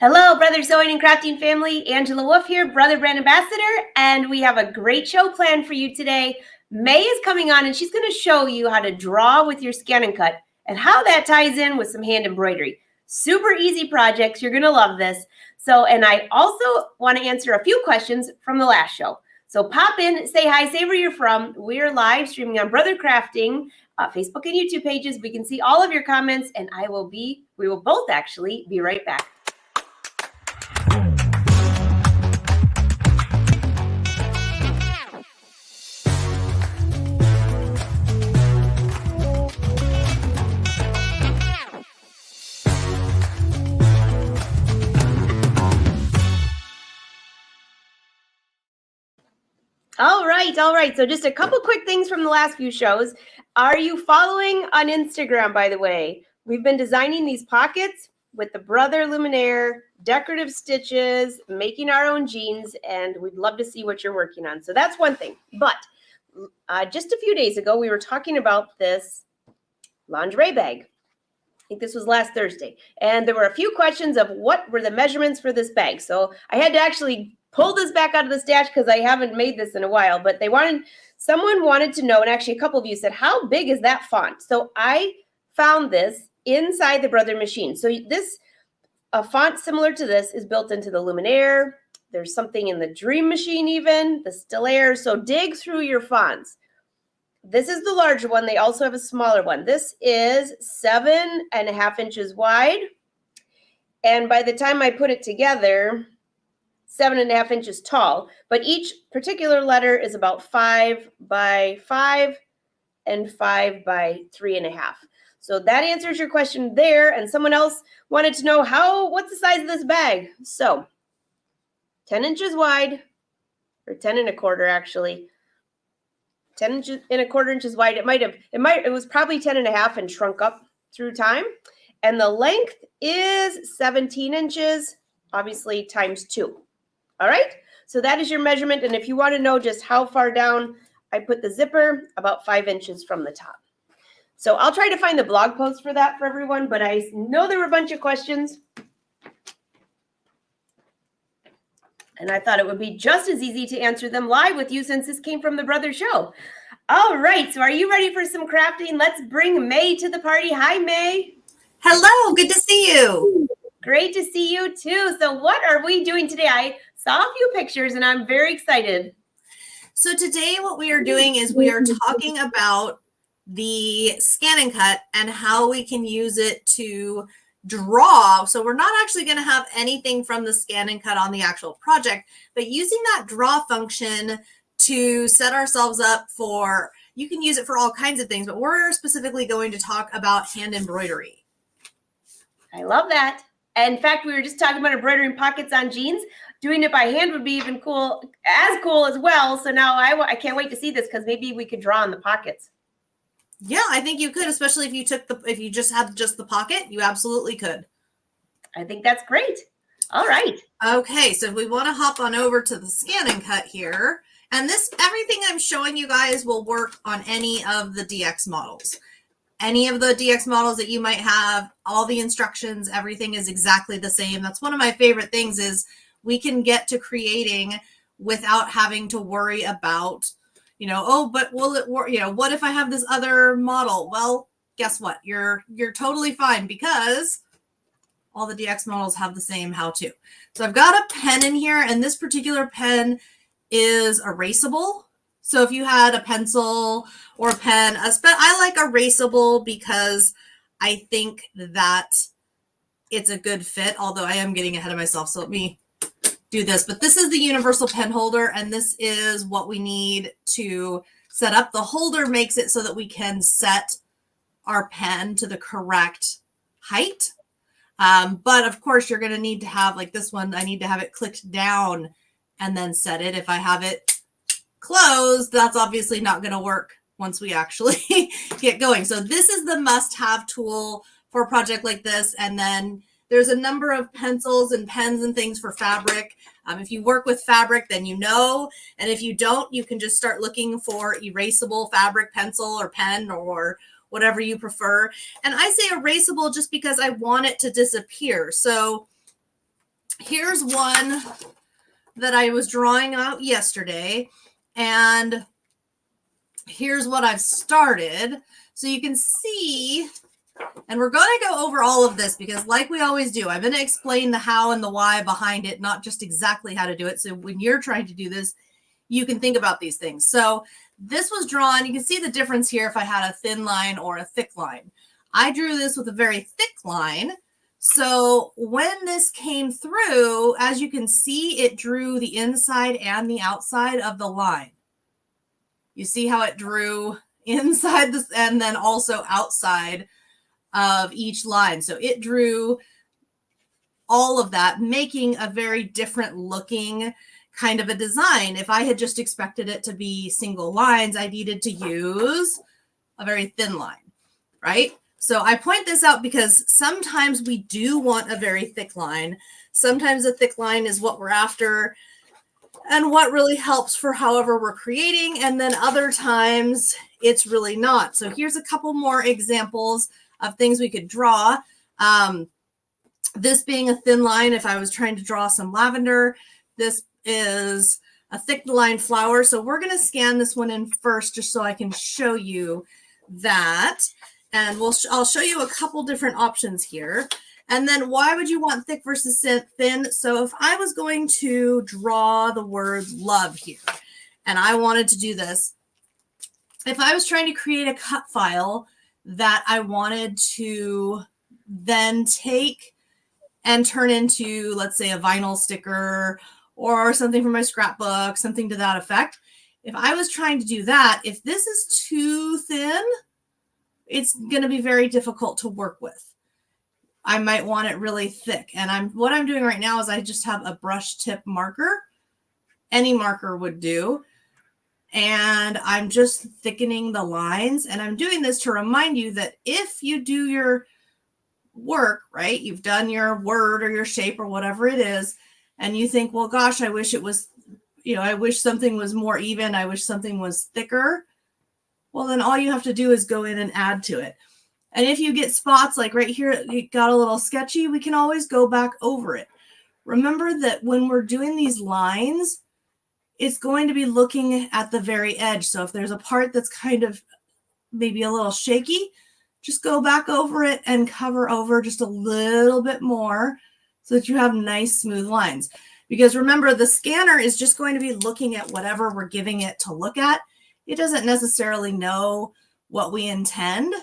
Hello, Brother Sewing and Crafting family. Angela Wolf here, Brother Brand Ambassador, and we have a great show planned for you today. May is coming on, and she's going to show you how to draw with your ScanNCut and how that ties in with some hand embroidery. Super easy projects. You're going to love this. And I also want to answer a few questions from the last show. So pop in, say hi, say where you're from. We are live streaming on Brother Crafting, Facebook and YouTube pages. We can see all of your comments, and we will both actually be right back. All right. So just a couple quick things from the last few shows. Are you following on Instagram, by the way? We've been designing these pockets with the Brother Luminaire, decorative stitches, making our own jeans, and we'd love to see what you're working on. So that's one thing. But just a few days ago, we were talking about this lingerie bag. I think this was last Thursday. And there were a few questions of what were the measurements for this bag. So I had to actually pull this back out of the stash because I haven't made this in a while, but someone wanted to know, and actually a couple of you said, how big is that font? So I found this inside the Brother machine. So a font similar to this is built into the Luminaire. There's something in the Dream machine even, the Stellaire. So dig through your fonts. This is the larger one. They also have a smaller one. This is 7.5 inches wide. And by the time I put it together, 7.5 inches tall, but each particular letter is about 5 by 5 and 5 by 3.5. So that answers your question there. And someone else wanted to know what's the size of this bag? So 10 inches wide, or 10.25 actually. 10.25 inches wide. It was probably 10.5 and shrunk up through time. And the length is 17 inches, obviously times 2. All right, so that is your measurement. And if you want to know just how far down, I put the zipper about 5 inches from the top. So I'll try to find the blog post for that for everyone, but I know there were a bunch of questions. And I thought it would be just as easy to answer them live with you since this came from the Brother Show. All right, so are you ready for some crafting? Let's bring May to the party. Hi, May. Hello, good to see you. Great to see you too. So what are we doing today? I saw a few pictures and I'm very excited. So today what we are doing is we are talking about the ScanNCut and how we can use it to draw. So we're not actually going to have anything from the ScanNCut on the actual project, but using that draw function to set ourselves up for, you can use it for all kinds of things, but we're specifically going to talk about hand embroidery. I love that. In fact, we were just talking about embroidering pockets on jeans. Doing it by hand would be even cool as well. So now I can't wait to see this because maybe we could draw on the pockets. Yeah, I think you could, especially if you just had the pocket, you absolutely could. I think that's great. All right. Okay, so if we want to hop on over to the ScanNCut here, and everything I'm showing you guys will work on any of the DX models. Any of the DX models that you might have, all the instructions, everything is exactly the same. That's one of my favorite things is we can get to creating without having to worry about, but will it work? What if I have this other model? Well, guess what? You're totally fine because all the DX models have the same how-to. So I've got a pen in here, and this particular pen is erasable. So if you had a pencil or a pen, I like erasable because I think that it's a good fit, although I am getting ahead of myself. So let me do this. But this is the universal pen holder, and this is what we need to set up. The holder makes it so that we can set our pen to the correct height. But of course, you're going to need to have, like this one, I need to have it clicked down and then set it. If I have it closed, that's obviously not going to work once we actually get going. So this is the must-have tool for a project like this. And then there's a number of pencils and pens and things for fabric. If you work with fabric, then you know. And if you don't, you can just start looking for erasable fabric pencil or pen or whatever you prefer. And I say erasable just because I want it to disappear. So here's one that I was drawing out yesterday, and here's what I've started. So you can see, and we're going to go over all of this because like we always do, I'm going to explain the how and the why behind it, not just exactly how to do it. So when you're trying to do this, you can think about these things. So this was drawn. You can see the difference here if I had a thin line or a thick line. I drew this with a very thick line. So when this came through, as you can see, it drew the inside and the outside of the line. You see how it drew inside this and then also outside of each line. So it drew all of that, making a very different looking kind of a design. If I had just expected it to be single lines, I needed to use a very thin line, right? So I point this out because sometimes we do want a very thick line. Sometimes a thick line is what we're after and what really helps for however we're creating. And then other times it's really not. So here's a couple more examples of things we could draw. This being a thin line, if I was trying to draw some lavender, this is a thick line flower. So we're going to scan this one in first just so I can show you that. And I'll show you a couple different options here. And then why would you want thick versus thin? So if I was going to draw the word love here, and I wanted to do this, if I was trying to create a cut file that I wanted to then take and turn into, let's say, a vinyl sticker or something for my scrapbook, something to that effect. If I was trying to do that, if this is too thin, it's going to be very difficult to work with. I might want it really thick. And what I'm doing right now is I just have a brush tip marker. Any marker would do. And I'm just thickening the lines. And I'm doing this to remind you that if you do your work, right, you've done your word or your shape or whatever it is, and you think, well, gosh, I wish it was, I wish something was more even. I wish something was thicker. Well, then all you have to do is go in and add to it. And if you get spots like right here, it got a little sketchy, we can always go back over it. Remember that when we're doing these lines, it's going to be looking at the very edge. So if there's a part that's kind of maybe a little shaky, just go back over it and cover over just a little bit more so that you have nice smooth lines. Because remember, the scanner is just going to be looking at whatever we're giving it to look at. It doesn't necessarily know what we intend.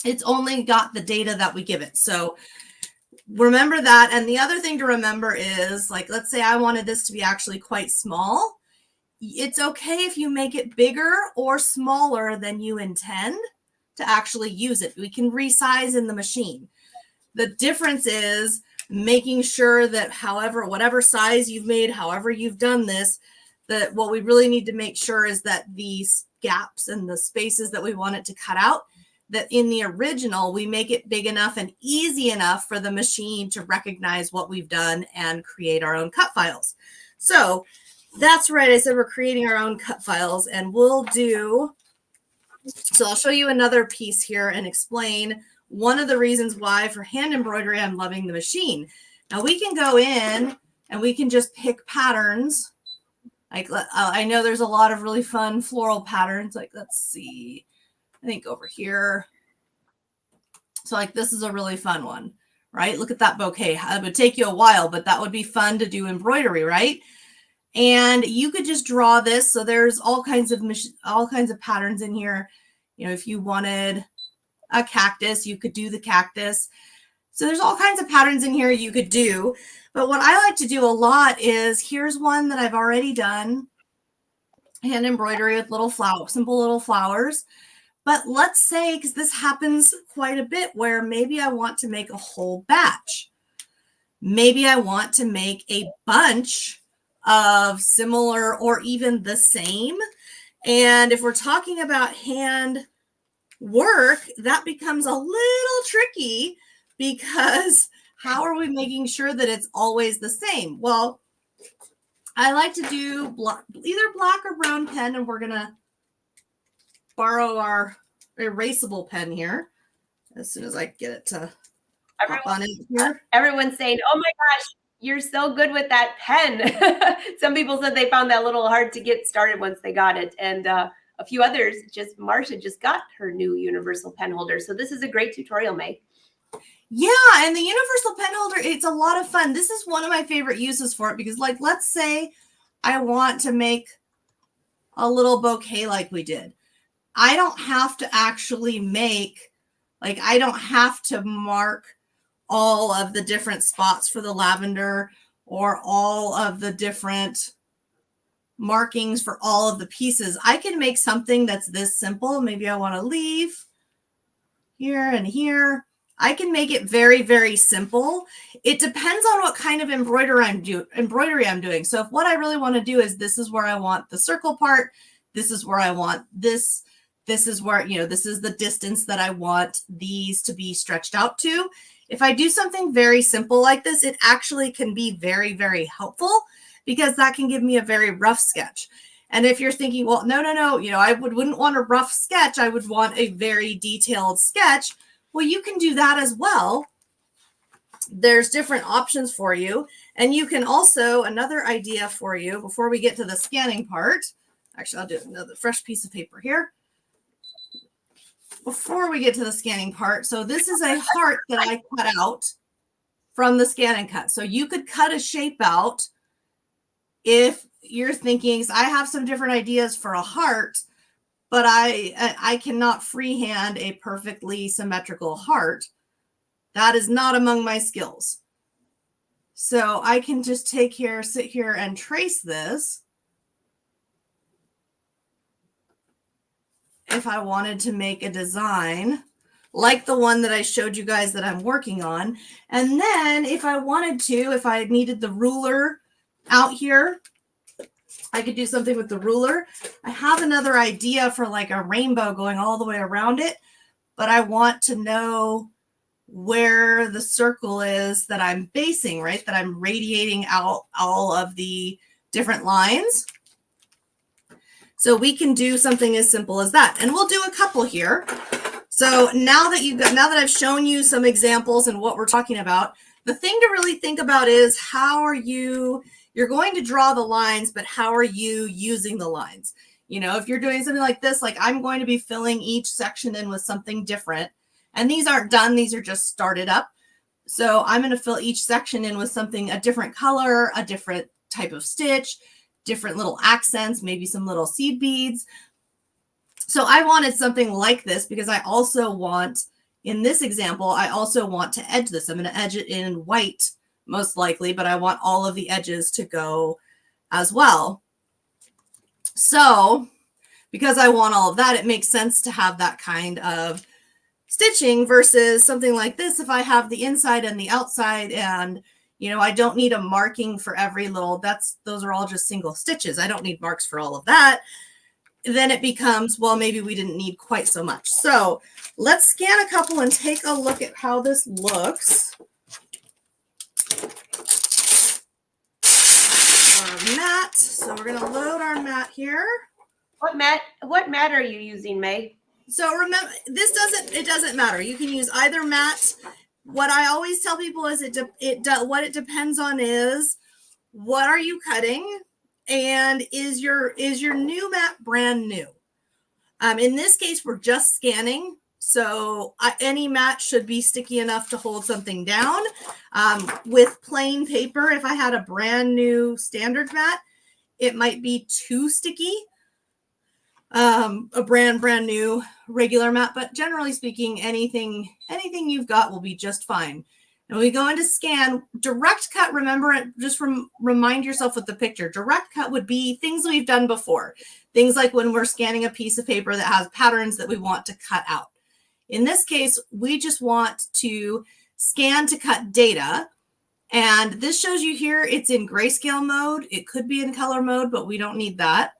It's only got the data that we give it. So remember that. And the other thing to remember is, like, let's say I wanted this to be actually quite small. It's okay if you make it bigger or smaller than you intend to actually use it. We can resize in the machine. The difference is making sure that whatever size you've made, however you've done this, that what we really need to make sure is that these gaps and the spaces that we want it to cut out, that in the original, we make it big enough and easy enough for the machine to recognize what we've done and create our own cut files. So that's right. I said we're creating our own cut files, and so I'll show you another piece here and explain one of the reasons why for hand embroidery, I'm loving the machine. Now we can go in and we can just pick patterns. Like I know there's a lot of really fun floral patterns. Like, let's see, I think over here. So like this is a really fun one, right? Look at that bouquet. It would take you a while, but that would be fun to do embroidery, right? And you could just draw this. So there's all kinds of patterns in here. If you wanted a cactus, you could do the cactus. So there's all kinds of patterns in here you could do. But what I like to do a lot is, here's one that I've already done, hand embroidery with simple little flowers. But let's say, because this happens quite a bit, where maybe I want to make a whole batch. Maybe I want to make a bunch of similar or even the same. And if we're talking about hand work, that becomes a little tricky, because how are we making sure that it's always the same? Well, I like to do either black or brown pen, and we're going to borrow our erasable pen here as soon as I get it to. hop on in here. Everyone's saying, oh my gosh, you're so good with that pen. Some people said they found that a little hard to get started once they got it. And a few others, Marcia just got her new universal pen holder. So this is a great tutorial, May. Yeah, and the universal pen holder, it's a lot of fun. This is one of my favorite uses for it because, like, let's say I want to make a little bouquet like we did. I don't have to actually make, like, I don't have to mark all of the different spots for the lavender or all of the different markings for all of the pieces. I can make something that's this simple. Maybe I want to leave here and here. I can make it very, very simple. It depends on what kind of embroidery I'm doing. So if what I really want to do is this is where I want the circle part, this is where I want this, this is where, you know, this is the distance that I want these to be stretched out to. If I do something very simple like this, it actually can be very, very helpful because that can give me a very rough sketch. And if you're thinking, well, no, you know, I wouldn't want a rough sketch. I would want a very detailed sketch. Well, you can do that as well. There's different options for you. And you can also, another idea for you before we get to the scanning part. Actually, I'll do another fresh piece of paper here. Before we get to the scanning part. So this is a heart that I cut out from the ScanNCut. So you could cut a shape out if you're thinking, I have some different ideas for a heart, but I cannot freehand a perfectly symmetrical heart. That is not among my skills. So I can just sit here and trace this if I wanted to make a design like the one that I showed you guys that I'm working on. And then if I wanted to, if I needed the ruler out here, I could do something with the ruler. I have another idea for like a rainbow going all the way around it, but I want to know where the circle is that I'm basing, right? That I'm radiating out all of the different lines. So we can do something as simple as that. And we'll do a couple here. So now that I've shown you some examples and what we're talking about, the thing to really think about is how are you're going to draw the lines, but how are you using the lines? You know, if you're doing something like this, like I'm going to be filling each section in with something different. And these aren't done. These are just started up. So I'm going to fill each section in with something, a different color, a different type of stitch, different little accents, maybe some little seed beads. So I wanted something like this because I also want, in this example, I also want to edge this. I'm going to edge it in white, most likely, but I want all of the edges to go as well. So because I want all of that, it makes sense to have that kind of stitching versus something like this. If I have the inside and the outside and, you know, I don't need a marking for every little, those are all just single stitches. I don't need marks for all of that. Then it becomes, well, maybe we didn't need quite so much. So let's scan a couple and take a look at how this looks. Our mat. So we're going to load our mat here. What mat are you using, May? So remember, it doesn't matter. You can use either mat. What I always tell people is what it depends on is what are you cutting and is your new mat brand new? In this case, we're just scanning. So any mat should be sticky enough to hold something down. With plain paper, if I had a brand new standard mat, it might be too sticky. A brand new regular mat, but generally speaking, anything you've got will be just fine. And we go into scan. Direct cut, remember, just remind yourself with the picture. Direct cut would be things we've done before. Things like when we're scanning a piece of paper that has patterns that we want to cut out. In this case, we just want to scan to cut data. And this shows you here, it's in grayscale mode. It could be in color mode, but we don't need that.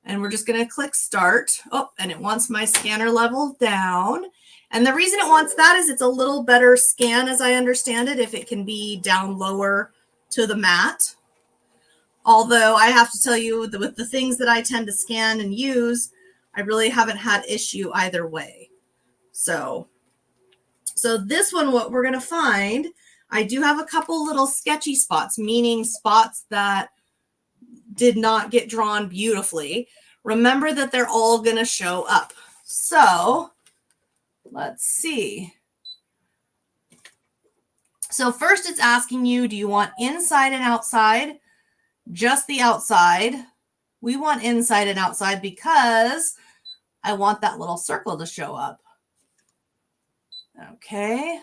And we're just going to click start. Oh, and it wants my scanner level down. And the reason it wants that is it's a little better scan, as I understand it, if it can be down lower to the mat. Although I have to tell you that with the things that I tend to scan and use, I really haven't had issue either way. So So this one, what we're going to find, I do have a couple little sketchy spots, meaning spots that did not get drawn beautifully. Remember that they're all going to show up. So let's see. So first it's asking you, do you want inside and outside? Just the outside. We want inside and outside because I want that little circle to show up. Okay.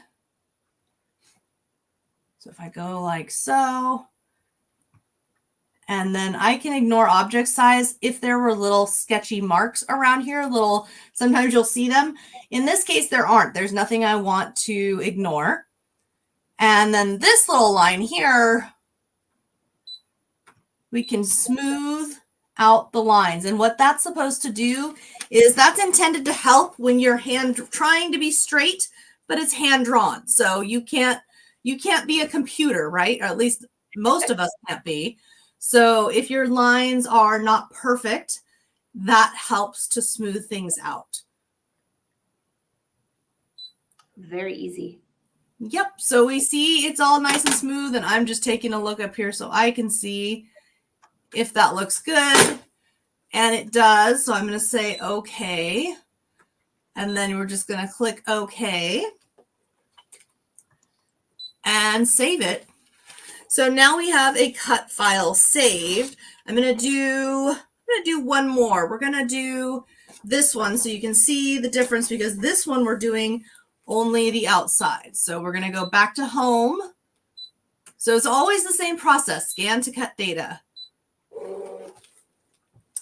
So if I go like so, and then I can ignore object size if there were little sketchy marks around here, sometimes you'll see them. In this case, there aren't. There's nothing I want to ignore. And then this little line here, we can smooth out the lines. And what that's supposed to do is that's intended to help when you're trying to be straight, but it's hand drawn. So you can't be a computer, right? Or at least most of us can't be. So if your lines are not perfect, that helps to smooth things out. Very easy. Yep. So we see it's all nice and smooth, and I'm just taking a look up here so I can see if that looks good. And it does. So I'm going to say okay. And then we're just going to click OK and save it. So now we have a cut file saved. I'm going to do one more. We're going to do this one so you can see the difference, because this one we're doing only the outside. So we're going to go back to home. So it's always the same process, scan to cut data.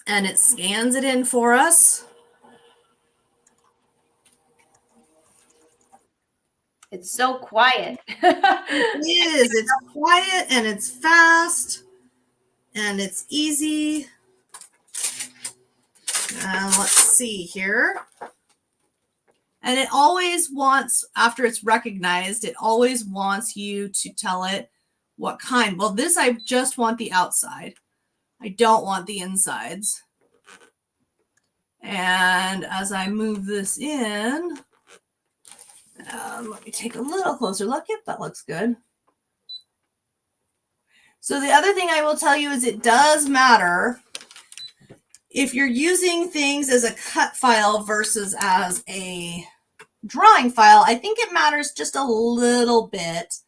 And it scans it in for us. It's so quiet. It is. It's quiet and it's fast and it's easy. Let's see here. And it always wants, after it's recognized, it always wants you to tell it what kind. Well, this, I just want the outside. I don't want the insides. And as I move this in, let me take a little closer look. Yep, that looks good. So the other thing I will tell you is it does matter if you're using things as a cut file versus as a drawing file. I think it matters just a little bit,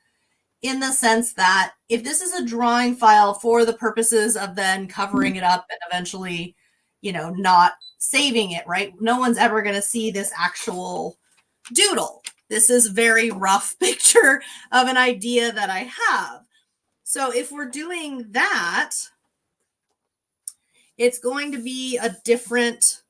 in the sense that if this is a drawing file for the purposes of then covering it up and eventually, not saving it, right? No one's ever going to see this actual doodle. This is a very rough picture of an idea that I have. So if we're doing that, it's going to be a different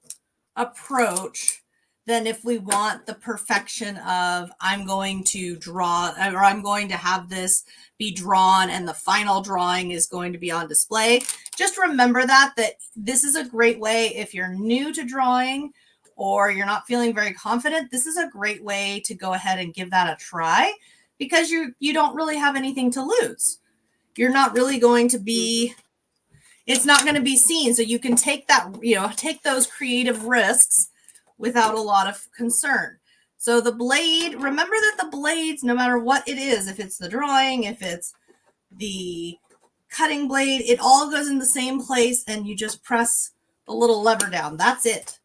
approach than if we want the perfection of I'm going to draw, or I'm going to have this be drawn and the final drawing is going to be on display. Just remember that this is a great way if you're new to drawing or you're not feeling very confident. This is a great way to go ahead and give that a try, because you don't really have anything to lose. You're not really going to be, it's not going to be seen. So you can take that, take those creative risks without a lot of concern. So the blade, remember that the blades, no matter what it is, if it's the drawing, if it's the cutting blade, it all goes in the same place and you just press the little lever down. That's it.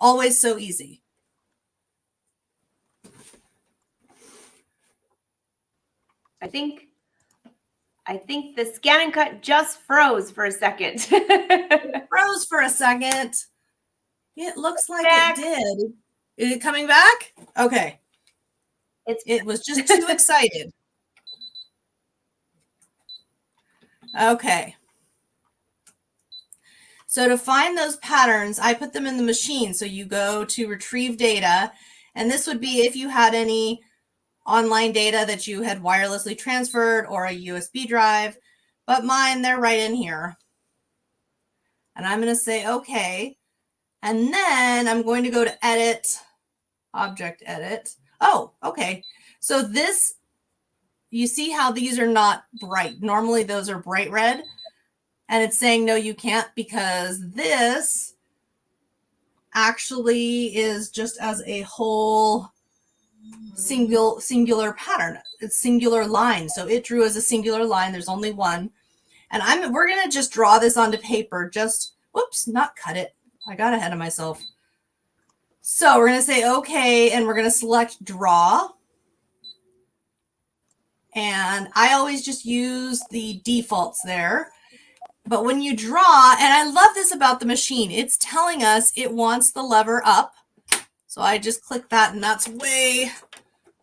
Always so easy. I think the ScanNCut just froze for a second. It froze for a second. It looks like back. It did. Is it coming back? Okay. It was just too excited. Okay. So to find those patterns, I put them in the machine. So you go to retrieve data, and this would be if you had any online data that you had wirelessly transferred or a USB drive, but mine, they're right in here. And I'm going to say, okay. And then I'm going to go to edit, object edit. Oh, okay. So this, you see how these are not bright. Normally those are bright red. And it's saying, no, you can't, because this actually is just as a whole singular pattern. It's singular line. So it drew as a singular line. There's only one. And we're going to just draw this onto paper. Just, whoops, not cut it. I got ahead of myself. So we're going to say, okay, and we're going to select draw. And I always just use the defaults there. But when you draw, and I love this about the machine, it's telling us it wants the lever up. So I just click that, and that's way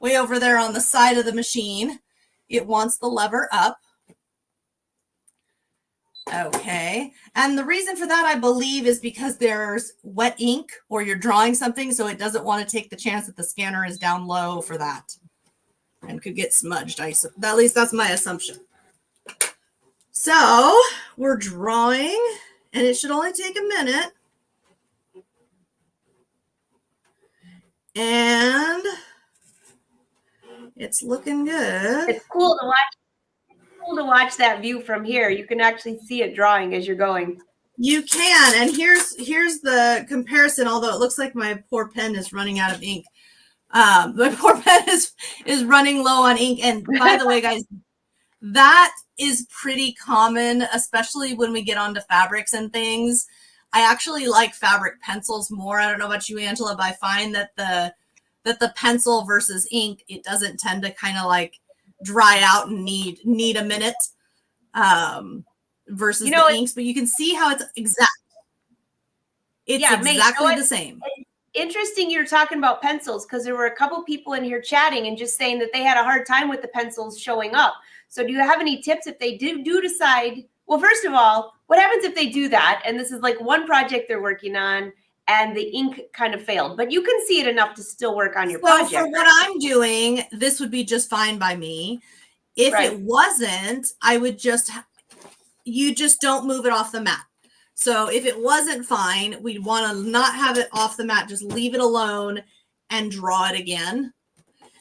over there on the side of the machine. It wants the lever up. Okay. And the reason for that, I believe, is because there's wet ink or you're drawing something, so it doesn't want to take the chance that the scanner is down low for that and could get smudged. At least that's my assumption. So we're drawing, and it should only take a minute. And it's looking good. It's cool to watch. Cool to watch that view from here. You can actually see it drawing as you're going. You can, and here's the comparison. Although it looks like my poor pen is running out of ink. My poor pen is running low on ink. And by the way, guys, that is pretty common, especially when we get onto fabrics and things. I actually like fabric pencils more. I don't know about you, Angela, but I find that the pencil versus ink, it doesn't tend to kind of like dry out and need a minute versus the inks. But you can see how it's exact. It's exactly the same. Interesting you're talking about pencils, because there were a couple people in here chatting and just saying that they had a hard time with the pencils showing up. So do you have any tips if they do decide? Well, first of all, what happens if they do that? And this is like one project they're working on and the ink kind of failed, but you can see it enough to still work on your project. So for what I'm doing, this would be just fine by me. If it wasn't, I would you just don't move it off the mat. So if it wasn't fine, we'd want to not have it off the mat, just leave it alone and draw it again.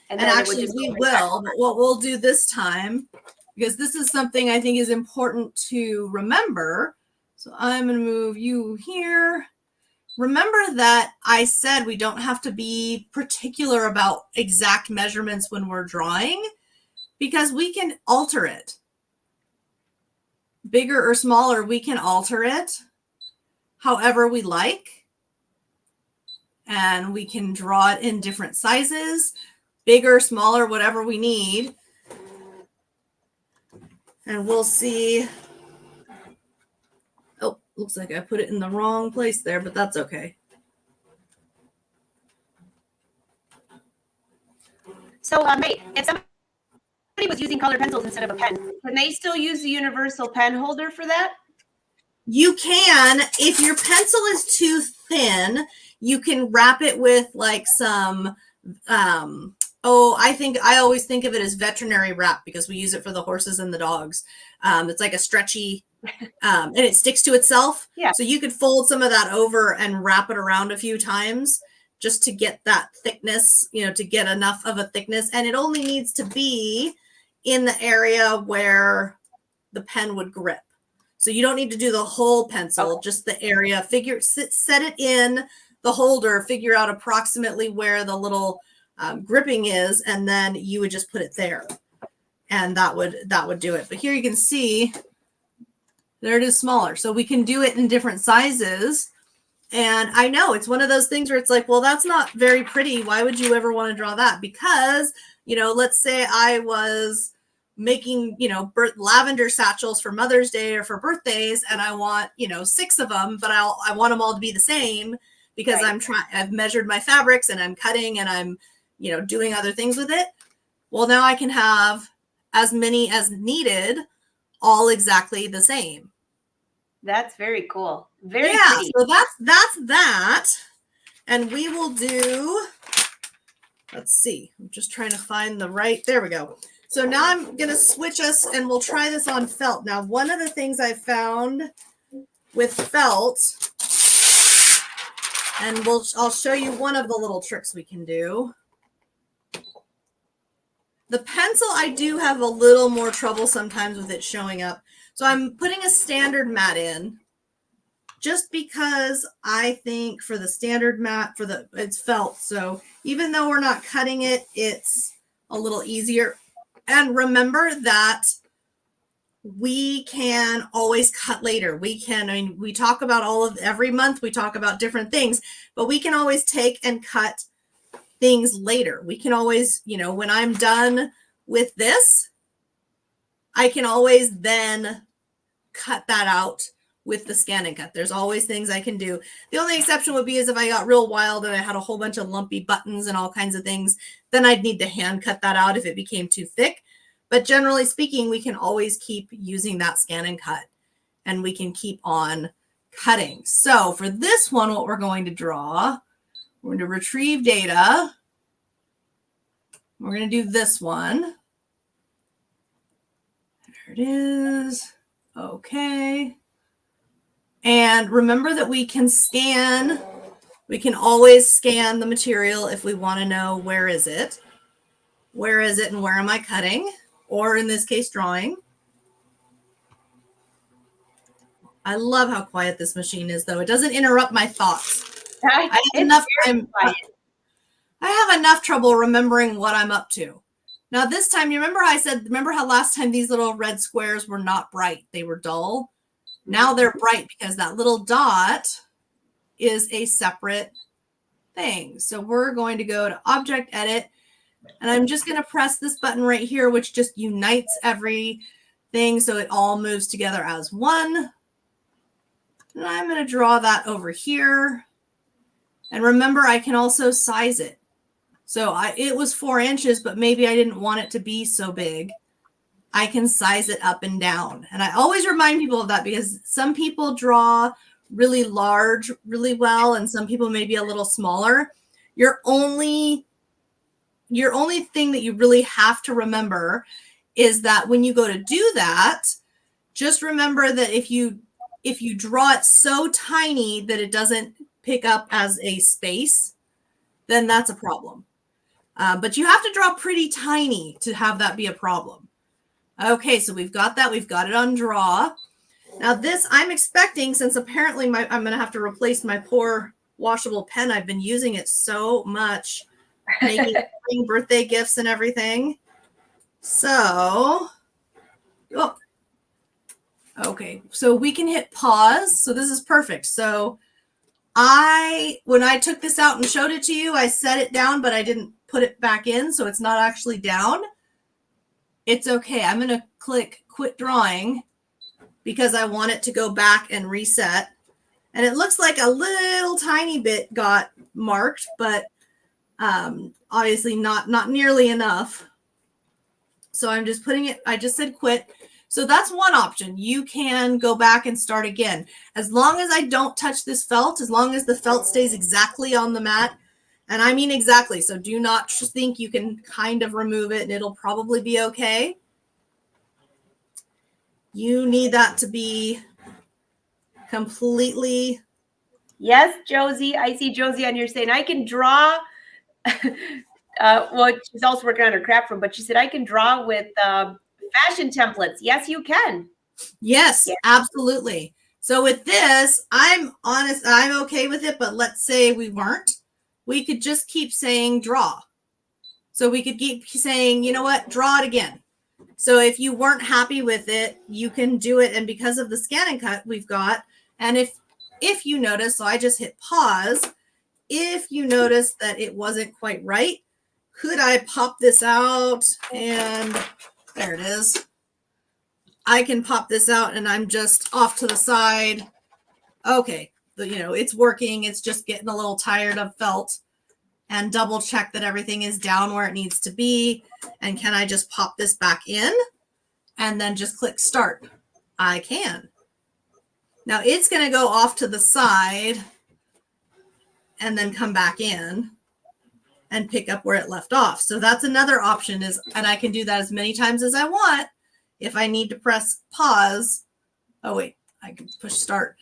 And actually we will, but what we'll do this time, because this is something I think is important to remember. So I'm going to move you here. Remember that I said we don't have to be particular about exact measurements when we're drawing, because we can alter it. Bigger or smaller, we can alter it however we like. And we can draw it in different sizes, bigger, smaller, whatever we need. And we'll see. Oh, looks like I put it in the wrong place there, but that's okay. So, mate, if somebody was using colored pencils instead of a pen, can they still use the universal pen holder for that? You can. If your pencil is too thin, you can wrap it with like some, I always think of it as veterinary wrap, because we use it for the horses and the dogs. It's like a stretchy, and it sticks to itself. Yeah. So you could fold some of that over and wrap it around a few times just to get that thickness, to get enough of a thickness. And it only needs to be in the area where the pen would grip. So you don't need to do the whole pencil, just the area. Set it in the holder, figure out approximately where the little gripping is, and then you would just put it there, and that would do it. But here you can see there it is smaller, so we can do it in different sizes. And I know it's one of those things where it's like, well, that's not very pretty. Why would you ever want to draw that? Because, let's say I was making, lavender satchels for Mother's Day or for birthdays, and I want, 6 of them, but I want them all to be the same, because I've measured my fabrics and I'm cutting and I'm, doing other things with it. Well, now I can have as many as needed, all exactly the same. That's very cool. Very pretty. So that's that. And we will do, let's see, I'm just trying to find there we go. So now I'm going to switch us, and we'll try this on felt. Now, one of the things I found with felt, and I'll show you one of the little tricks we can do. The pencil, I do have a little more trouble sometimes with it showing up. So I'm putting a standard mat in, just because I think for the standard mat, it's felt. So even though we're not cutting it, it's a little easier. And remember that we can always cut later. We talk about every month, we talk about different things, but we can always take and cut things later. We can always, when I'm done with this, I can always then cut that out with the ScanNCut. There's always things I can do. The only exception would be is if I got real wild and I had a whole bunch of lumpy buttons and all kinds of things, then I'd need to hand cut that out if it became too thick. But generally speaking, we can always keep using that ScanNCut and we can keep on cutting. So for this one, what we're going to draw, we're going to retrieve data. We're going to do this one. There it is. Okay. And remember that we can always scan the material if we want to know where is it and where am I cutting, or in this case, drawing. I love how quiet this machine is, though. It doesn't interrupt my thoughts. I have enough trouble remembering what I'm up to. Now this time, remember how last time these little red squares were not bright, they were dull? Now they're bright because that little dot is a separate thing. So we're going to go to Object Edit, and I'm just going to press this button right here, which just unites everything so it all moves together as one. And I'm going to draw that over here. And remember, I can also size it. So it was 4 inches, but maybe I didn't want it to be so big. I can size it up and down. And I always remind people of that because some people draw really large, really well, and some people may be a little smaller. Your only thing that you really have to remember is that when you go to do that, just remember that if you draw it so tiny that it doesn't pick up as a space, then that's a problem. But you have to draw pretty tiny to have that be a problem. Okay, so we've got that. We've got it on draw. Now this, I'm expecting, since apparently I'm going to have to replace my poor washable pen. I've been using it so much, making birthday gifts and everything. So, okay, so we can hit pause. So this is perfect. So when I took this out and showed it to you, I set it down, but I didn't put it back in, so it's not actually down. It's okay. I'm going to click quit drawing because I want it to go back and reset. And it looks like a little tiny bit got marked, but obviously not nearly enough. So I'm just putting it, I just said quit. So that's one option. You can go back and start again. As long as I don't touch this felt, as long as the felt stays exactly on the mat, and I mean exactly, so do not just think you can kind of remove it and it'll probably be okay. You need that to be completely. Yes, Josie. I see Josie on here saying, I can draw. Well, she's also working on her craft room, but she said, I can draw with fashion templates. Yes, you can. Yes, absolutely. So with this, I'm honest, I'm okay with it, but let's say we weren't. We could just keep saying draw. So we could keep saying, you know what, draw it again. So if you weren't happy with it, you can do it. And because of the ScanNCut we've got, and if you notice, so I just hit pause. If you notice that it wasn't quite right, could I pop this out? And there it is. I can pop this out and I'm just off to the side. Okay, it's working. It's just getting a little tired of felt, and double check that everything is down where it needs to be. And can I just pop this back in and then just click start? I can. Now it's going to go off to the side and then come back in and pick up where it left off. So that's another option and I can do that as many times as I want. If I need to press pause, oh wait, I can push start.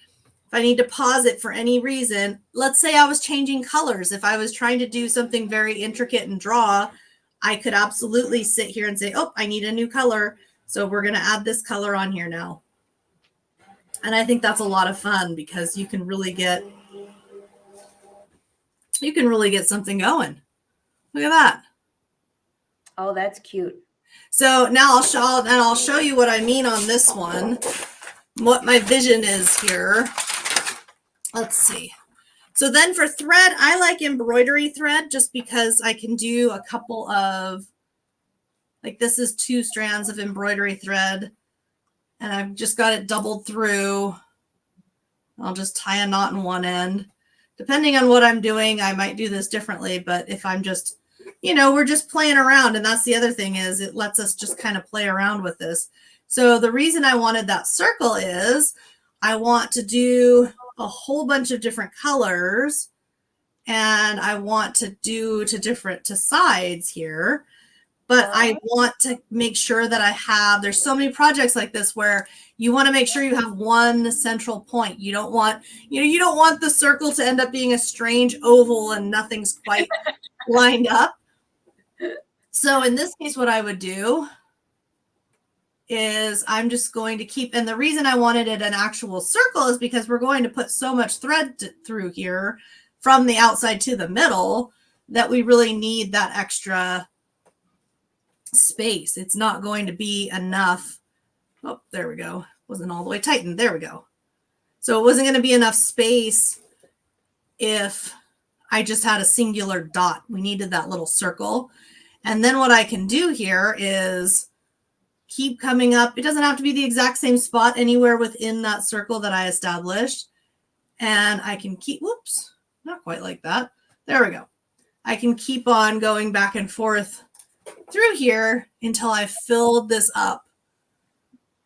If I need to pause it for any reason, let's say I was changing colors. If I was trying to do something very intricate and draw, I could absolutely sit here and say, oh, I need a new color. So we're going to add this color on here now. And I think that's a lot of fun because you can really get something going. Look at that. Oh, that's cute. So now I'll show you what I mean on this one, what my vision is here. Let's see. So then for thread, I like embroidery thread just because I can do a couple of, like this is 2 strands of embroidery thread, and I've just got it doubled through. I'll just tie a knot in one end. Depending on what I'm doing, I might do this differently, but if I'm just, we're just playing around, and that's the other thing is it lets us just kind of play around with this. So the reason I wanted that circle is I want to do a whole bunch of different colors, and I want to do to sides here, but I want to make sure that there's so many projects like this where you want to make sure you have one central point. You don't want the circle to end up being a strange oval and nothing's quite lined up. So in this case, what I would do is I'm just going to keep, and the reason I wanted it an actual circle is because we're going to put so much thread through here from the outside to the middle that we really need that extra space. It's not going to be enough. Oh, there we go. Wasn't all the way tightened. There we go. So it wasn't going to be enough space if I just had a singular dot. We needed that little circle. And then what I can do here is keep coming up. It doesn't have to be the exact same spot anywhere within that circle that I established. And I can keep, whoops, not quite like that. There we go. I can keep on going back and forth through here until I filled this up.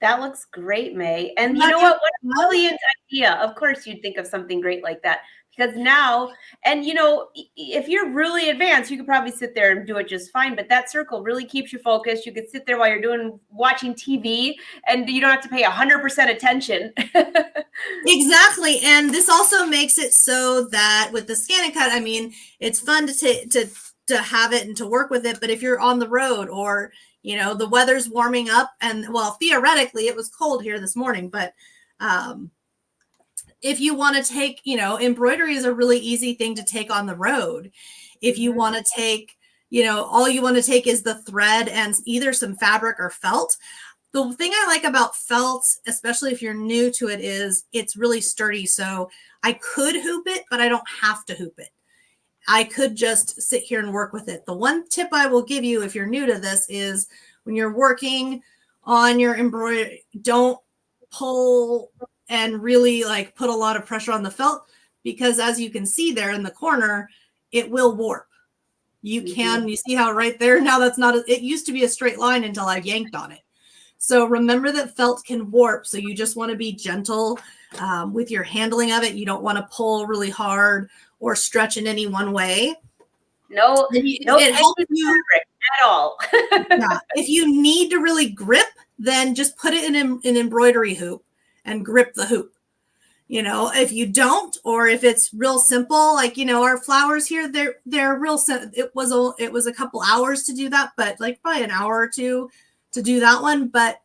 That looks great, May. And you know what? What a brilliant idea. Of course, you'd think of something great like that. Because now, and if you're really advanced, you could probably sit there and do it just fine. But that circle really keeps you focused. You could sit there while you're watching TV, and you don't have to pay 100% attention. Exactly. And this also makes it so that with the ScanNCut, I mean, it's fun to have it and to work with it. But if you're on the road or the weather's warming up, and well, theoretically it was cold here this morning, but if you want to take, embroidery is a really easy thing to take on the road. If you want to take, all you want to take is the thread and either some fabric or felt. The thing I like about felt, especially if you're new to it, is it's really sturdy. So I could hoop it, but I don't have to hoop it. I could just sit here and work with it. The one tip I will give you if you're new to this is when you're working on your embroidery, don't pull and really put a lot of pressure on the felt, because as you can see there in the corner, it will warp. You see how right there, now that's not, it used to be a straight line until I yanked on it. So remember that felt can warp. So you just want to be gentle with your handling of it. You don't want to pull really hard or stretch in any one way. No, it helps you at all. Yeah. If you need to really grip, then just put it in an embroidery hoop and grip the hoop. If you don't, or if it's real simple, like our flowers here, they're real simple. It was a couple hours to do that, but probably an hour or two to do that one. But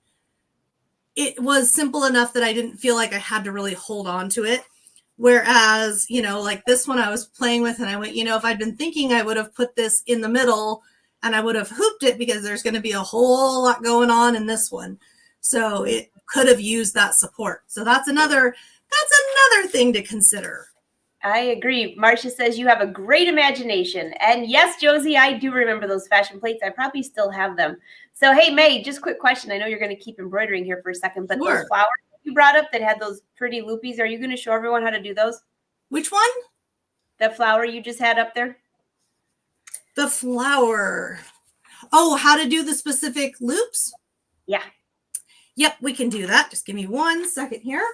it was simple enough that I didn't feel like I had to really hold on to it. Whereas, like this one I was playing with, and I went, if I'd been thinking, I would have put this in the middle and I would have hooped it, because there's going to be a whole lot going on in this one. So it could have used that support. So that's another thing to consider. I agree. Marcia says you have a great imagination. And yes, Josie, I do remember those fashion plates. I probably still have them. So, hey, May, just quick question. I know you're going to keep embroidering here for a second, but Sure. Those flowers you brought up that had those pretty loopies, are you going to show everyone how to do those? Which one? The flower you just had up there? The flower. Oh, how to do the specific loops? Yeah. Yep, we can do that. Just give me 1 second here.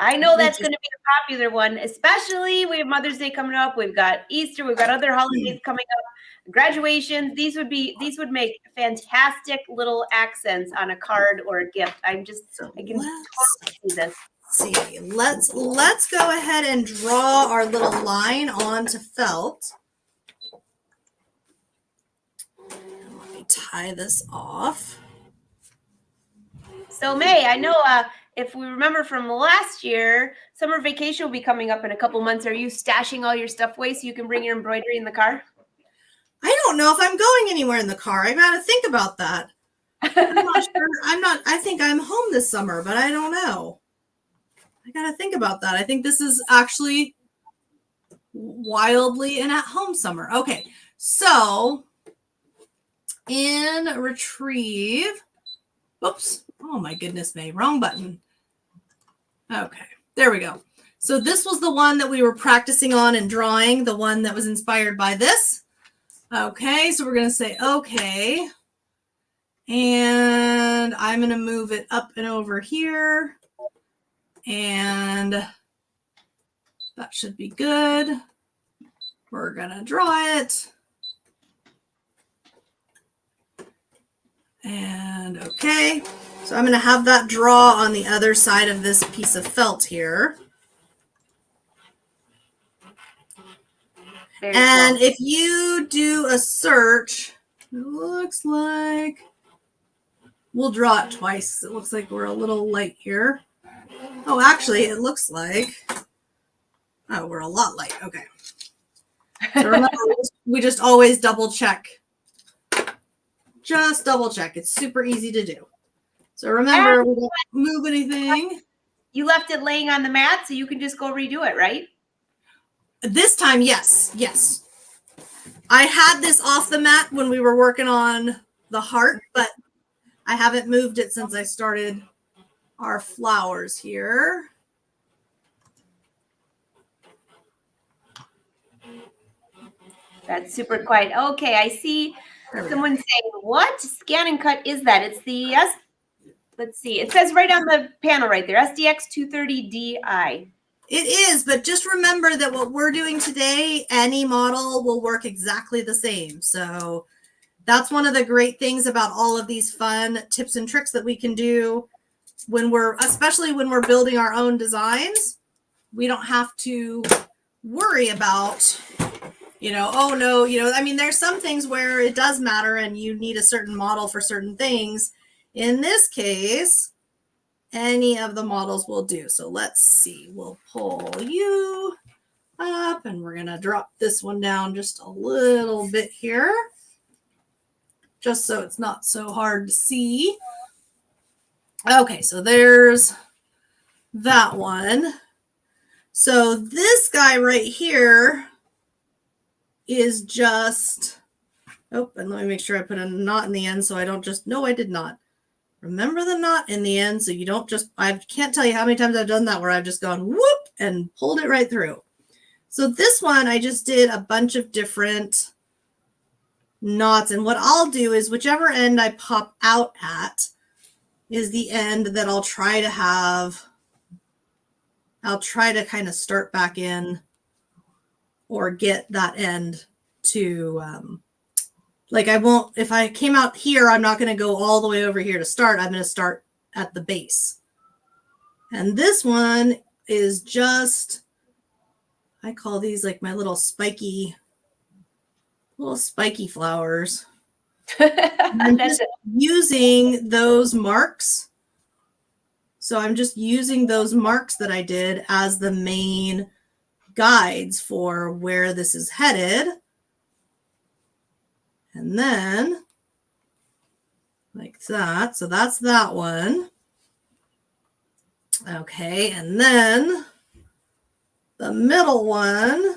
I know that's going to be a popular one, especially we have Mother's Day coming up. We've got Easter. We've got other holidays coming up. Graduations. These would make fantastic little accents on a card or a gift. I can totally see this. See, let's go ahead and draw our little line onto felt. Let me tie this off. So May, I know if we remember from last year, summer vacation will be coming up in a couple months. Are you stashing all your stuff away so you can bring your embroidery in the car? I don't know if I'm going anywhere in the car. I got to think about that. I'm not sure. I think I'm home this summer, but I don't know. I got to think about that. I think this is actually wildly an at-home summer. Okay. So in retrieve, whoops. Oh my goodness me, wrong button. Okay, there we go. So this was the one that we were practicing on and drawing, the one that was inspired by this. Okay, so we're going to say, okay. And I'm going to move it up and over here. And that should be good. We're going to draw it. And okay. So I'm going to have that draw on the other side of this piece of felt here. And if you do a search, it looks like we'll draw it twice. It looks like we're a little light here. Oh, actually, it looks like, oh, we're a lot light. Okay. So remember, we just always double check. Just double check. It's super easy to do. So remember, we don't move anything. You left it laying on the mat, so you can just go redo it, right? This time, yes. Yes. I had this off the mat when we were working on the heart, but I haven't moved it since I started our flowers here. That's super quiet. Okay, I see someone saying, what ScanNCut is that? It's the let's see. It says right on the panel right there, SDX 230DI. It is, but just remember that what we're doing today, any model will work exactly the same. So that's one of the great things about all of these fun tips and tricks that we can do when especially when we're building our own designs. We don't have to worry about, oh no, I mean, there's some things where it does matter and you need a certain model for certain things. In this case, any of the models will do. So let's see, we'll pull you up and we're going to drop this one down just a little bit here, just so it's not so hard to see. Okay, so there's that one. So this guy right here is just, oh, and let me make sure I put a knot in the end so I don't just, no, I did not. Remember the knot in the end so you don't just, I can't tell you how many times I've done that where I've just gone whoop and pulled it right through. So this one, I just did a bunch of different knots. And what I'll do is whichever end I pop out at is the end that I'll try to have, I'll try to kind of start back in or get that end to, like I won't, if I came out here, I'm not going to go all the way over here to start. I'm going to start at the base. And this one is just, I call these like my little spiky flowers. I'm just using those marks. So I'm just using those marks that I did as the main guides for where this is headed. And then like that. So that's that one. Okay. And then the middle one.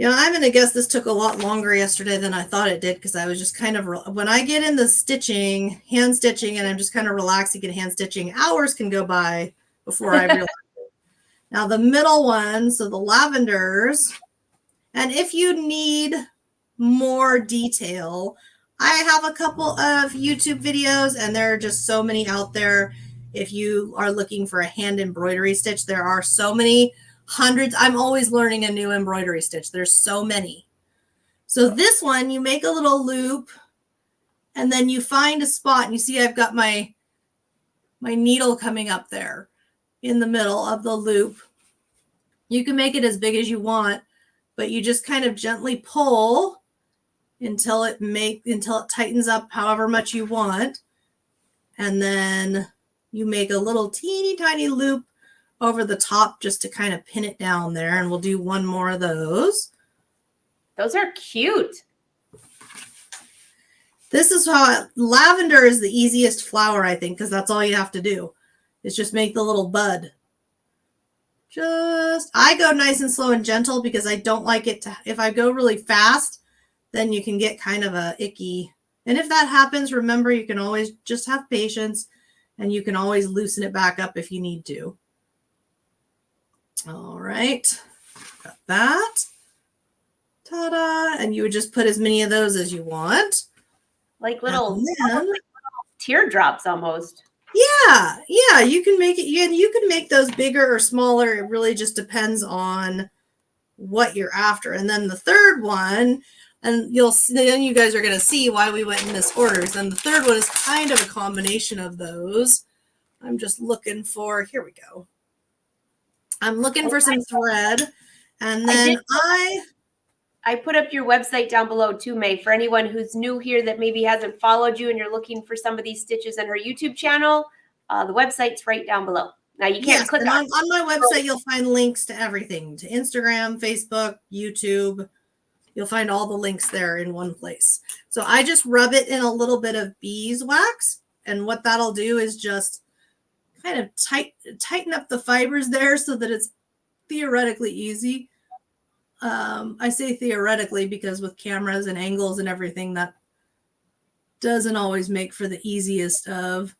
I'm going to guess this took a lot longer yesterday than I thought it did because I was just kind of, when I get in the stitching, hand stitching, and I'm just kind of relaxing and hand stitching, hours can go by before I realize it. Now the middle one, so the lavenders, and if you need more detail, I have a couple of YouTube videos and there are just so many out there. If you are looking for a hand embroidery stitch, there are so many. Hundreds. I'm always learning a new embroidery stitch. There's so many. So this one, you make a little loop and then you find a spot and you see I've got my needle coming up there in the middle of the loop. You can make it as big as you want, but you just kind of gently pull until it tightens up however much you want. And then you make a little teeny tiny loop over the top just to kind of pin it down there. And we'll do one more of those. Those are cute. This is how lavender is the easiest flower, I think, because that's all you have to do is just make the little bud. I go nice and slow and gentle because I don't like it to, if I go really fast, then you can get kind of a icky. And if that happens, remember, you can always just have patience and you can always loosen it back up if you need to. All right, got that. Ta-da! And you would just put as many of those as you want. Like little teardrops almost. Yeah, you can make it. You can make those bigger or smaller. It really just depends on what you're after. And then the third one, and then you guys are going to see why we went in this order. And the third one is kind of a combination of those. I'm just looking for, here we go. I'm looking for some thread. And then I put up your website down below too, May, for anyone who's new here that maybe hasn't followed you and you're looking for some of these stitches on her YouTube channel. The website's right down below. Now you can't click on my website. You'll find links to everything, to Instagram, Facebook, YouTube. You'll find all the links there in one place. So I just rub it in a little bit of beeswax, and what that'll do is just kind of tighten up the fibers there so that it's theoretically easy. I say theoretically because with cameras and angles and everything, that doesn't always make for the easiest of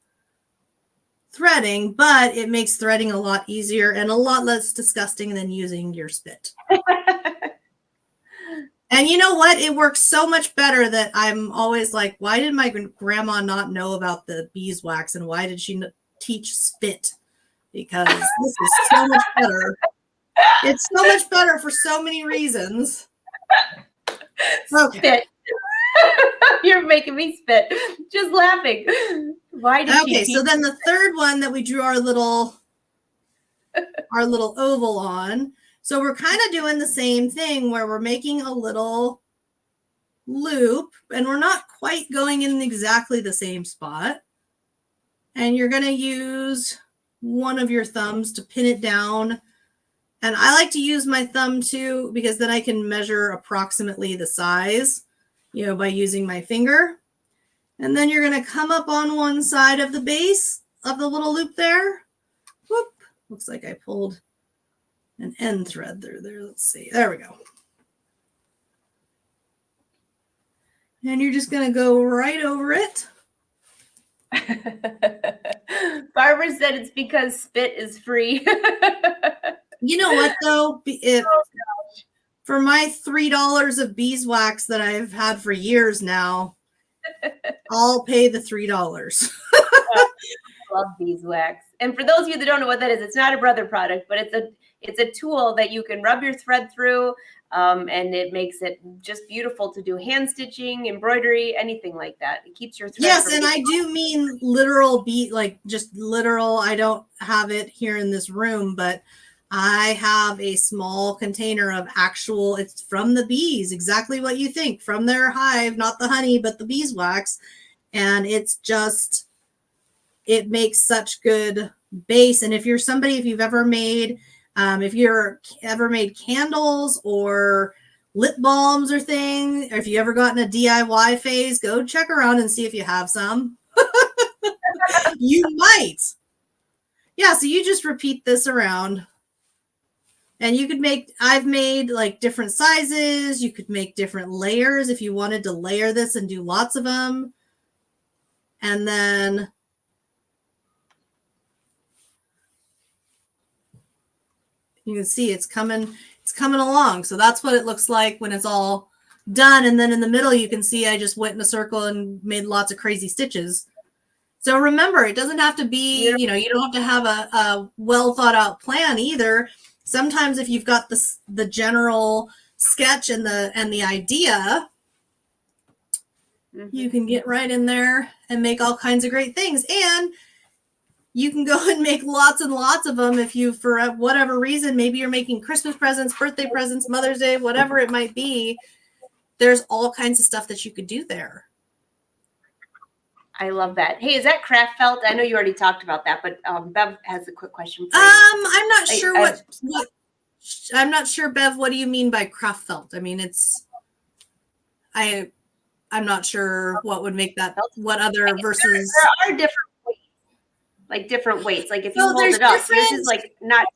threading, but it makes threading a lot easier and a lot less disgusting than using your spit. And you know what? It works so much better that I'm always like, why did my grandma not know about the beeswax and why did she teach spit? Because this is so much better. It's so much better for so many reasons. Okay. Spit. You're making me spit. Just laughing. Why did Okay, so then the third one that we drew our little oval on. So we're kind of doing the same thing where we're making a little loop and we're not quite going in exactly the same spot. And you're going to use one of your thumbs to pin it down. And I like to use my thumb too, because then I can measure approximately the size, by using my finger. And then you're going to come up on one side of the base of the little loop there. Whoop. Looks like I pulled an end thread there. Let's see. There we go. And you're just going to go right over it. Barbara said it's because spit is free. You know what, though? For my $3 of beeswax that I've had for years now, I'll pay the $3. I love beeswax. And for those of you that don't know what that is, it's not a brother product, but it's a tool that you can rub your thread through, and it makes it just beautiful to do hand stitching, embroidery, anything like that. It keeps your thread. Yes, and I do mean literal just literal. I don't have it here in this room, but I have a small container of actual, it's from the bees, exactly what you think, from their hive, not the honey, but the beeswax. And it's just, it makes such good base. And if you've ever made, candles or lip balms or things, or if you ever gotten a DIY phase, go check around and see if you have some. You might. Yeah, so you just repeat this around. And you could I've made like different sizes. You could make different layers if you wanted to layer this and do lots of them. And then you can see it's coming along. So that's what it looks like when it's all done. And then in the middle, you can see I just went in a circle and made lots of crazy stitches. So remember, it doesn't have to be, you don't have to have a well thought out plan either. Sometimes if you've got the general sketch and the idea, you can get right in there and make all kinds of great things. And you can go and make lots and lots of them if you, for whatever reason, maybe you're making Christmas presents, birthday presents, Mother's Day, whatever it might be. There's all kinds of stuff that you could do there. I love that. Hey, is that craft felt? I know you already talked about that, but Bev has a quick question for you. I'm not sure what I'm not sure, Bev, what do you mean by craft felt? I mean, I'm not sure what would make that, what other versus. There are different weights, like different weights. Like if you So hold it up, yours is like not.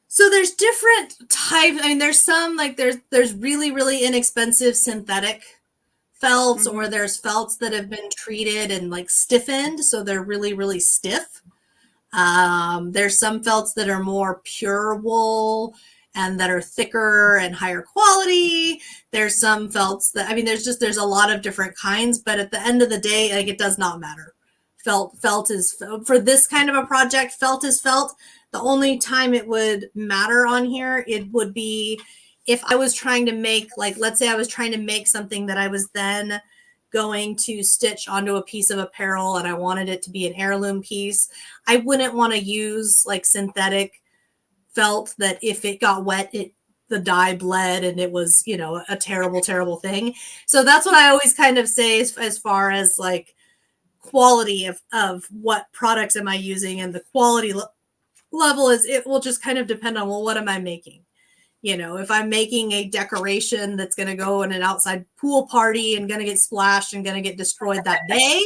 So there's different types. I mean, there's some like there's really, really inexpensive synthetic felts, or there's felts that have been treated and like stiffened, so they're really, really stiff. There's some felts that are more pure wool and that are thicker and higher quality. There's some felts that, I mean, there's a lot of different kinds, but at the end of the day, like, it does not matter. Felt is, for this kind of a project, felt is felt. The only time it would matter on here, it would be if I was trying to make, like, let's say I was trying to make something that I was then going to stitch onto a piece of apparel and I wanted it to be an heirloom piece. I wouldn't want to use like synthetic felt that if it got wet, the dye bled and it was, you know, a terrible, terrible thing. So that's what I always kind of say as far as like quality of what products am I using, and the quality level is, it will just kind of depend on, well, what am I making? You know, if I'm making a decoration that's going to go in an outside pool party and going to get splashed and going to get destroyed that day,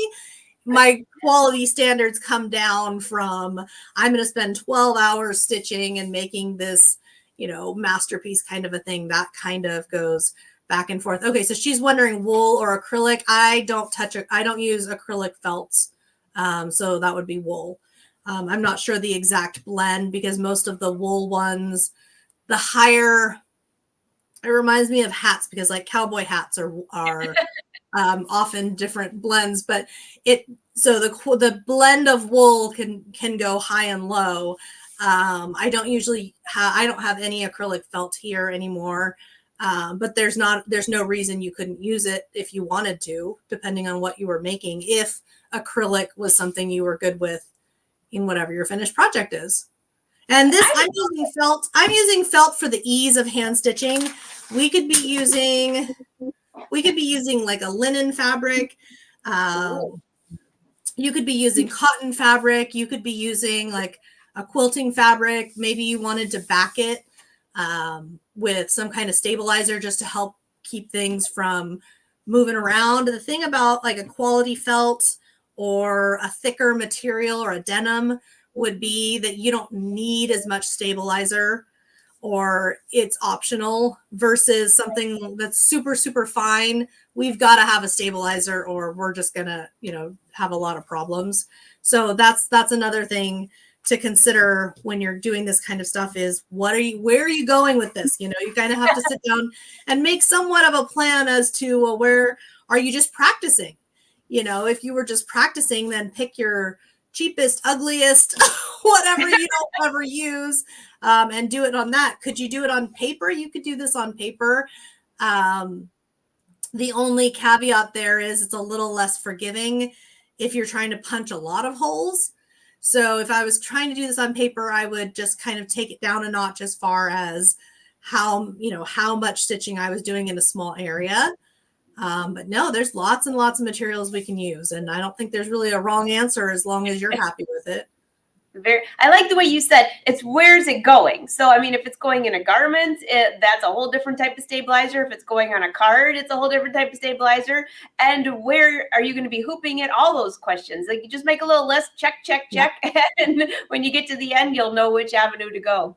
my quality standards come down from, I'm going to spend 12 hours stitching and making this, you know, masterpiece kind of a thing. That kind of goes back and forth. Okay, so she's wondering wool or acrylic. I don't use acrylic felts. So that would be wool. I'm not sure the exact blend, because most of the wool ones, the higher, it reminds me of hats, because like cowboy hats are often different blends, but so the blend of wool can go high and low. I don't have any acrylic felt here anymore, but there's no reason you couldn't use it if you wanted to, depending on what you were making, if acrylic was something you were good with in whatever your finished project is. And this, I'm using felt for the ease of hand stitching. We could be using like a linen fabric. You could be using cotton fabric. You could be using like a quilting fabric. Maybe you wanted to back it with some kind of stabilizer just to help keep things from moving around. The thing about like a quality felt or a thicker material or a denim would be that you don't need as much stabilizer, or it's optional, versus something that's super, super fine. We've got to have a stabilizer or we're just going to, you know, have a lot of problems. So that's another thing to consider when you're doing this kind of stuff is, where are you going with this? You know, you kind of have to sit down and make somewhat of a plan as to, well, where are you just practicing? You know, if you were just practicing, then pick your cheapest, ugliest, whatever you don't ever use, and do it on that. Could you do it on paper? You could do this on paper. The only caveat there is it's a little less forgiving if you're trying to punch a lot of holes. So if I was trying to do this on paper, I would just kind of take it down a notch as far as how much stitching I was doing in a small area. But no, there's lots and lots of materials we can use. And I don't think there's really a wrong answer as long as you're happy with it. I like the way you said it's, where's it going? So, I mean, if it's going in a garment, that's a whole different type of stabilizer. If it's going on a card, it's a whole different type of stabilizer. And where are you going to be hooping it? All those questions. Like, you just make a little list, check. Yeah. And when you get to the end, you'll know which avenue to go.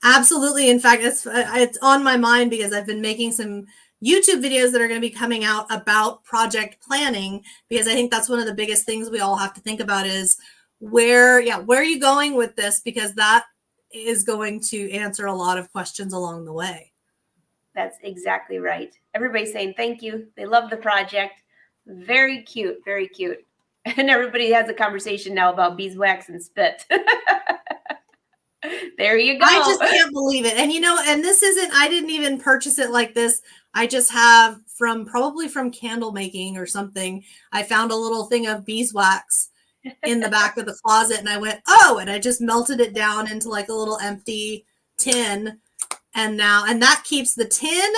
Absolutely. In fact, it's on my mind because I've been making some YouTube videos that are going to be coming out about project planning, because I think that's one of the biggest things we all have to think about is where are you going with this? Because that is going to answer a lot of questions along the way. That's exactly right. Everybody's saying thank you. They love the project. Very cute, very cute. And everybody has a conversation now about beeswax and spit. There you go. I just can't believe it. And I didn't even purchase it like this. I just have probably from candle making or something. I found a little thing of beeswax in the back of the closet, and I went, and I just melted it down into like a little empty tin. And that keeps the tin,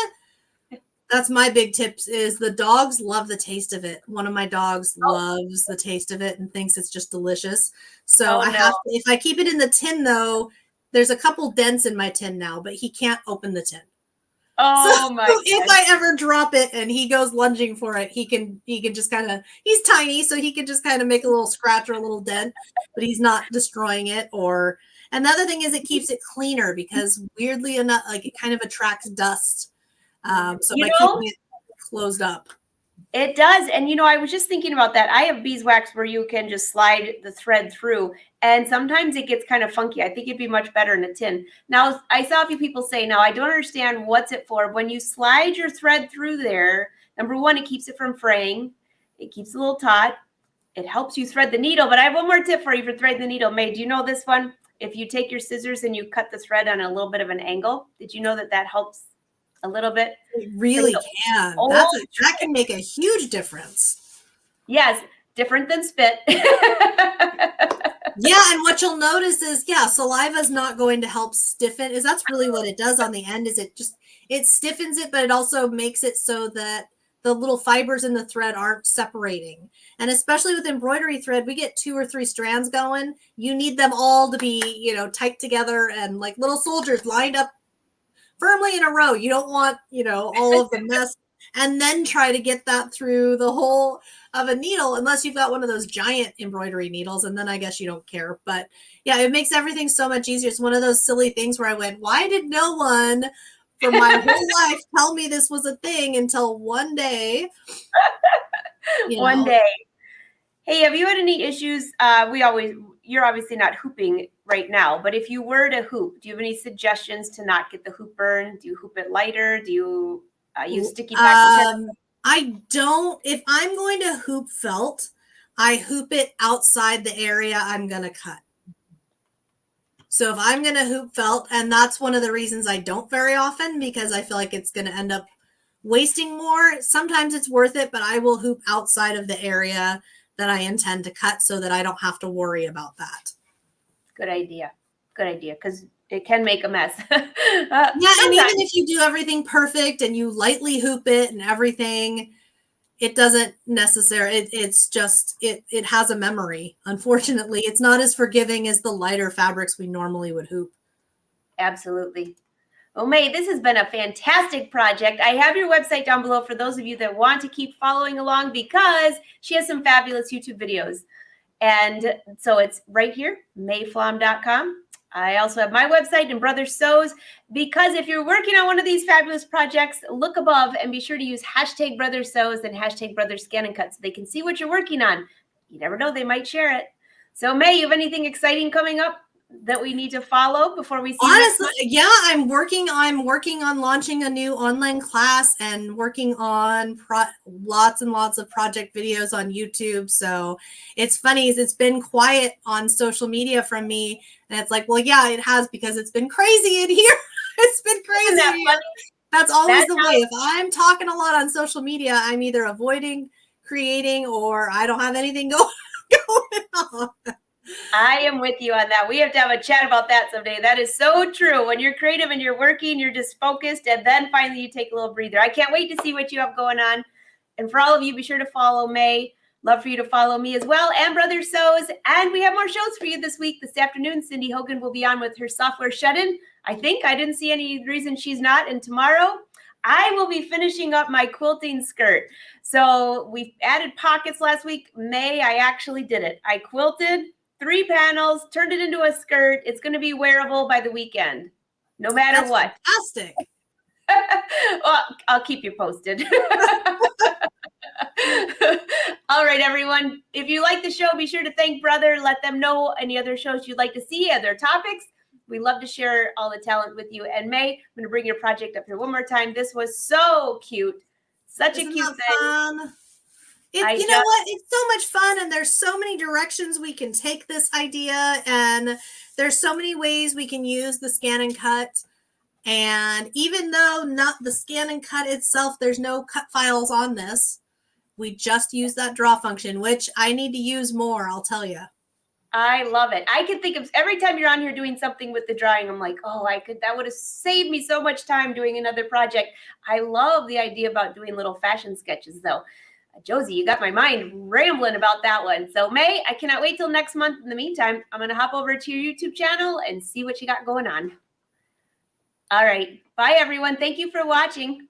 That's my big tips is the dogs love the taste of it. One of my dogs loves the taste of it and thinks it's just delicious. So I have to, if I keep it in the tin though, there's a couple dents in my tin now, but he can't open the tin. Oh so my God. If I ever drop it and he goes lunging for it, he can just kind of, he's tiny, so he can just kind of make a little scratch or a little dent, but he's not destroying it. Or another thing is it keeps it cleaner because weirdly enough, like it kind of attracts dust. So by keeping it closed up. It does. And, you know, I was just thinking about that. I have beeswax where you can just slide the thread through. And sometimes it gets kind of funky. I think it'd be much better in a tin. Now, I saw a few people say, now, I don't understand what's it for. When you slide your thread through there, number one, it keeps it from fraying. It keeps it a little taut. It helps you thread the needle. But I have one more tip for you for threading the needle. May, do you know this one? If you take your scissors and you cut the thread on a little bit of an angle, did you know that that helps a little bit? It really can. That can make a huge difference. Yes, different than spit. Yeah, and what you'll notice is, saliva is not going to help stiffen. That's really what it does on the end. Is it stiffens it, but it also makes it so that the little fibers in the thread aren't separating. And especially with embroidery thread, we get 2 or 3 strands going. You need them all to be, tight together and like little soldiers lined up firmly in a row. You don't want, all of the mess and then try to get that through the hole of a needle unless you've got one of those giant embroidery needles. And then I guess you don't care. But yeah, it makes everything so much easier. It's one of those silly things where I went, why did no one for my whole life tell me this was a thing until one day? One day. Hey, have you had any issues? You're obviously not hooping right now, but if you were to hoop, do you have any suggestions to not get the hoop burn? Do you hoop it lighter? Do you use sticky packing? I don't. If I'm going to hoop felt, I hoop it outside the area I'm going to cut. So if I'm going to hoop felt, and that's one of the reasons I don't very often, because I feel like it's going to end up wasting more. Sometimes it's worth it, but I will hoop outside of the area that I intend to cut so that I don't have to worry about that. Good idea. Good idea. Because it can make a mess. And even if you do everything perfect and you lightly hoop it and everything, it doesn't necessarily, it's just, it has a memory. Unfortunately, it's not as forgiving as the lighter fabrics we normally would hoop. Absolutely. Well, May, this has been a fantastic project. I have your website down below for those of you that want to keep following along because she has some fabulous YouTube videos. And so it's right here, mayflaum.com. I also have my website and Brother Sews, because if you're working on one of these fabulous projects, look above and be sure to use hashtag Brother Sews and hashtag Brother ScanNCut so they can see what you're working on. You never know, they might share it. So May, you have anything exciting coming up that we need to follow before we see? Honestly, yeah, I'm working on launching a new online class and working on lots and lots of project videos on YouTube. So it's funny, it's been quiet on social media from me, and it's like, well, yeah, it has, because it's been crazy in here. It's been crazy. That's always the way. If I'm talking a lot on social media, I'm either avoiding creating or I don't have anything going on. I am with you on that. We have to have a chat about that someday. That is so true. When you're creative and you're working, you're just focused, and then finally you take a little breather. I can't wait to see what you have going on. And for all of you, be sure to follow May. Love for you to follow me as well, and Brother Sews. And we have more shows for you this week. This afternoon, Cindy Hogan will be on with her software shut-in. I think. I didn't see any reason she's not. And tomorrow, I will be finishing up my quilting skirt. So we added pockets last week. May, I actually did it. I quilted 3 panels, turned it into a skirt. It's going to be wearable by the weekend, no matter what. Fantastic. Well, I'll keep you posted. All right, everyone. If you like the show, be sure to thank Brother. Let them know any other shows you'd like to see, other topics. We love to share all the talent with you. And May, I'm going to bring your project up here one more time. This was so cute. Such a cute thing. Fun? You know what? It's so much fun, and there's so many directions we can take this idea, and there's so many ways we can use the ScanNCut. And even though not the ScanNCut itself, there's no cut files on this, we just use that draw function, which I need to use more, I'll tell you. I love it. I can think of every time you're on here doing something with the drawing, I'm like, oh, that would have saved me so much time doing another project. I love the idea about doing little fashion sketches though. Josie, you got my mind rambling about that one. So May, I cannot wait till next month. In the meantime, I'm going to hop over to your YouTube channel and see what you got going on. All right. Bye everyone. Thank you for watching.